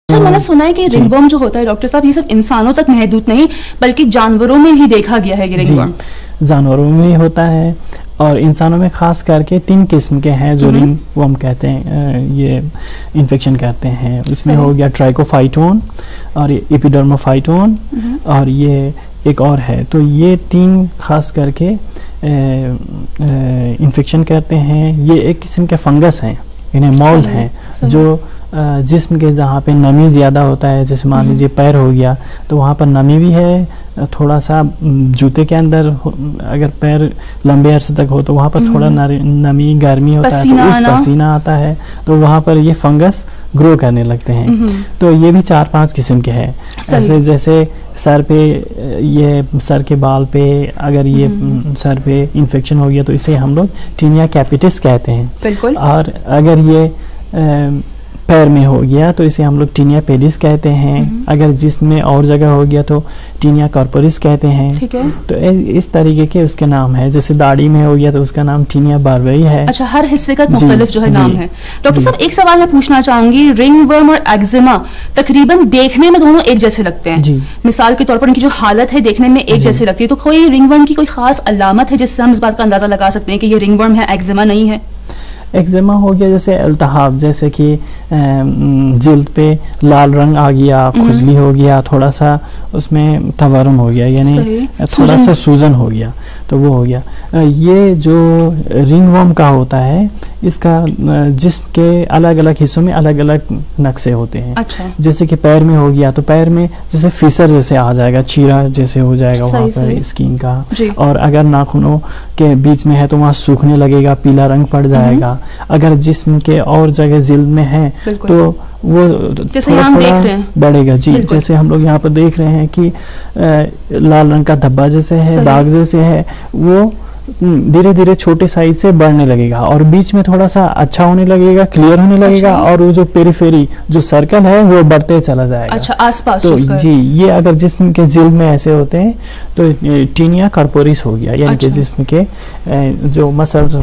अच्छा, मैंने सुना है कि रिंगवर्म जो होता है डॉक्टर साहब, ये सिर्फ इंसानों तक महदूद नहीं बल्कि जानवरों में भी देखा गया है ये रिंगवर्म। जानवरों में होता है और इंसानों में खास करके 3 किस्म के हैं जो रिंगवर्म कहते हैं, ये इन्फेक्शन करते हैं। उसमें हो गया ट्राइकोफाइटोन और एपिडर्मोफाइटोन और ये एक और है। तो ये 3 खास करके इन्फेक्शन करते हैं। ये एक किस्म के फंगस हैं, इन्हें मॉल हैं, जो जिस्म के जहाँ पे नमी ज़्यादा होता है, जैसे मान लीजिए पैर हो गया तो वहाँ पर नमी भी है, थोड़ा सा जूते के अंदर अगर पैर लंबे अरसे तक हो तो वहाँ पर थोड़ा नमी गर्मी होता है तो पसीना आता है, तो वहाँ पर ये फंगस ग्रो करने लगते हैं। तो ये भी 4-5 किस्म के हैं। ऐसे जैसे सर पे, ये सर के बाल पे अगर ये सर पे इन्फेक्शन हो गया तो इसे हम लोग टीनिया कैपिटिस कहते हैं। और अगर ये पैर में हो गया तो इसे हम लोग टीनिया पेडिस कहते हैं। अगर जिसमें और जगह हो गया तो टीनिया कॉर्पोरिस कहते हैं। ठीक है। तो इस तरीके के उसके नाम है। जैसे दाढ़ी में हो गया तो उसका नाम टीनिया बार्बेई है। अच्छा, हर हिस्से का मुख्तलिफ जो है नाम है। डॉक्टर साहब, एक सवाल मैं पूछना चाहूंगी, रिंगवर्म और एक्जिमा तकरीबन देखने में दोनों एक जैसे लगते हैं। मिसाल के तौर पर उनकी जो हालत है देखने में एक जैसे लगती है, तो कोई रिंगवर्म की कोई खास अलामत है जिससे हम इस बात का अंदाजा लगा सकते हैं कि ये रिंगवर्म है, एक्जिमा नहीं है? एक्जिमा हो गया जैसे अल्तहाब, जैसे कि जिल्द पे लाल रंग आ गया, खुजली हो गया, थोड़ा सा उसमें तवर्रम हो गया, यानी थोड़ा सा सूजन हो गया, तो वो हो गया। ये जो रिंगवर्म का होता है, इसका जिस्म के अलग अलग हिस्सों में अलग अलग नक्शे होते हैं। अच्छा। जैसे कि पैर में हो गया तो पैर में जैसे फिसर जैसे आ जाएगा, चीरा जैसे हो जाएगा वहाँ पर स्किन का। और अगर नाखूनों के बीच में है तो वहाँ सूखने लगेगा, पीला रंग पड़ जाएगा। अगर जिस्म के और जगह जिल्द में है तो वो थोड़ा बढ़ेगा। जी, जैसे हम लोग यहाँ पर देख रहे हैं कि लाल रंग का धब्बा जैसे है, दाग जैसे है, वो धीरे धीरे छोटे साइज से बढ़ने लगेगा और बीच में थोड़ा सा अच्छा होने लगेगा, क्लियर होने लगेगा। और वो जो पेरिफेरी जो सर्कल है वो बढ़ते चला जाएगा। अच्छा, आसपास तो जी, ये अगर जिस्म के जिल्द में ऐसे होते हैं तो टीनिया कॉर्पोरिस हो गया, यानी कि जिस्म के जो मसल्स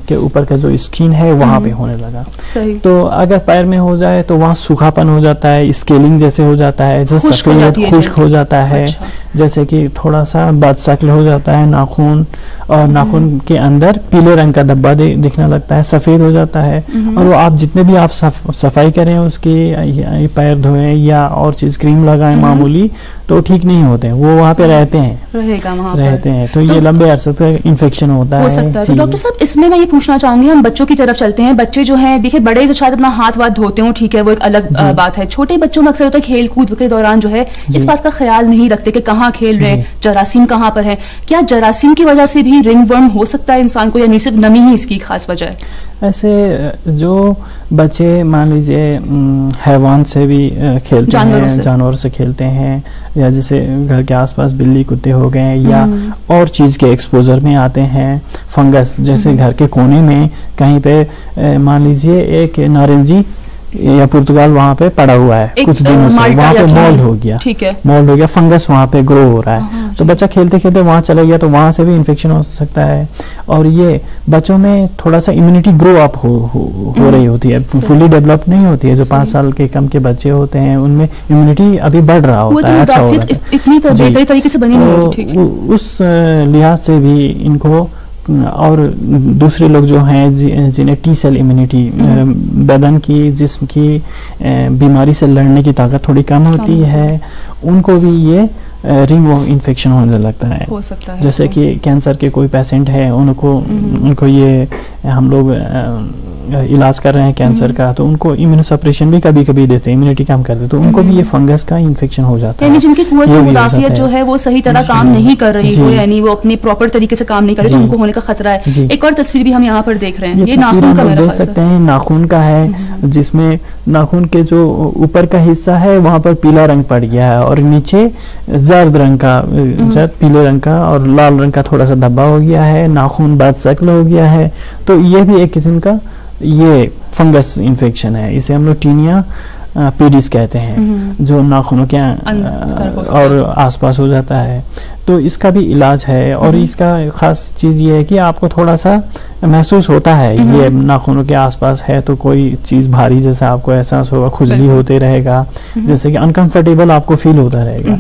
के ऊपर का जो स्किन है वहां पे होने लगा। सही। तो अगर पैर में हो जाए तो वहाँ सूखापन हो जाता है, स्केलिंग जैसे हो जाता है, जैसे सफेद खुश्क हो जाता है, जैसे कि थोड़ा सा बदशक्ल हो जाता है नाखून, और नाखून के अंदर पीले रंग का धब्बा दिखने लगता है, सफेद हो जाता है। और वो आप जितने भी आप सफाई करें उसकी, पैर धोएं या और चीज क्रीम लगाएं मामूली, तो ठीक नहीं होते हैं, वो वहाँ पे रहते हैं। तो ये लंबे अरसे तक इन्फेक्शन होता है। तो डॉक्टर साहब, इसमें मैं ये पूछना चाहूंगी, हम बच्चों की तरफ चलते हैं। बच्चे जो हैं, देखिए बड़े जो शायद अपना हाथ वाथ धोते हो, ठीक है, वो एक अलग बात है। छोटे बच्चों में अक्सर होता है खेल कूद के दौरान जो है इस बात का ख्याल नहीं रखते कि कहाँ खेल रहे हैं, जरासीम कहाँ पर है। क्या जरासीम की वजह से भी रिंगवर्म हो सकता है इंसान को, या नहीं सिर्फ नमी ही इसकी खास वजह है? ऐसे जो बच्चे मान लीजिए हैवान से भी खेलते हैं, जानवर से खेलते हैं, या जैसे घर के आसपास बिल्ली कुत्ते हो गए, या और चीज़ के एक्सपोजर में आते हैं फंगस, जैसे घर के कोने में कहीं पे मान लीजिए एक नारंगी या पुर्तगाल वहाँ पे पड़ा हुआ है कुछ दिनों से, वहाँ पे मोल्ड हो गया, ठीक है, मोल्ड हो गया, फंगस वहाँ पे ग्रो हो रहा है। तो बच्चा खेलते खेलते वहाँ चला गया तो वहाँ से भी इन्फेक्शन हो सकता है। और ये बच्चों में थोड़ा सा इम्यूनिटी ग्रो अप हो रही होती है, फुली डेवलप नहीं होती है। जो 5 साल के कम के बच्चे होते हैं उनमें इम्यूनिटी अभी बढ़ रहा होता है, अच्छा हो रहा है, इतनी बेहतरीन तरीके से बनी नहीं होती। उस लिहाज से भी इनको, और दूसरे लोग जो हैं जिन्हें टी सेल इम्यूनिटी, बदन की जिस्म की बीमारी से लड़ने की ताकत थोड़ी कम होती है, उनको भी ये रिंगवर्म इन्फेक्शन होने लगता है। हो सकता है। जैसे कि कैंसर के कोई पेशेंट है, उनको ये हम लोग इलाज कर रहे हैं कैंसर का, तो उनको इम्यूनो सप्रेशन भी कभी कभी देते हैं, इम्यूनिटी कम करते हैं, तो उनको भी ये फंगस का इन्फेक्शन हो जाता है। यानी जिनकी कुव्वत मुदाफियत जो है वो सही तरह काम नहीं कर रही हो, यानी वो अपनी प्रॉपर तरीके से काम नहीं कर रही, तो उनको होने का खतरा है। एक और तस्वीर भी हम यहाँ पर देख रहे हैं, ये नाखून का देख सकते हैं, नाखून का है, जिसमें नाखून के जो ऊपर का हिस्सा है वहाँ पर पीला रंग पड़ गया है, और नीचे जर्द रंग का, पीले रंग का और लाल रंग का थोड़ा सा धब्बा हो गया है, नाखून बदशक्ल हो गया है। तो ये भी एक किस्म का ये फंगस इन्फेक्शन है, इसे हम लोग टीनिया पीडिस कहते हैं, जो नाखूनों के और आसपास हो जाता है। तो इसका भी इलाज है, और इसका खास चीज़ ये है कि आपको थोड़ा सा महसूस होता है ये नाखूनों के आसपास है तो कोई चीज़ भारी जैसा आपको एहसास होगा, खुजली होते रहेगा, जैसे कि अनकंफर्टेबल आपको फील होता रहेगा।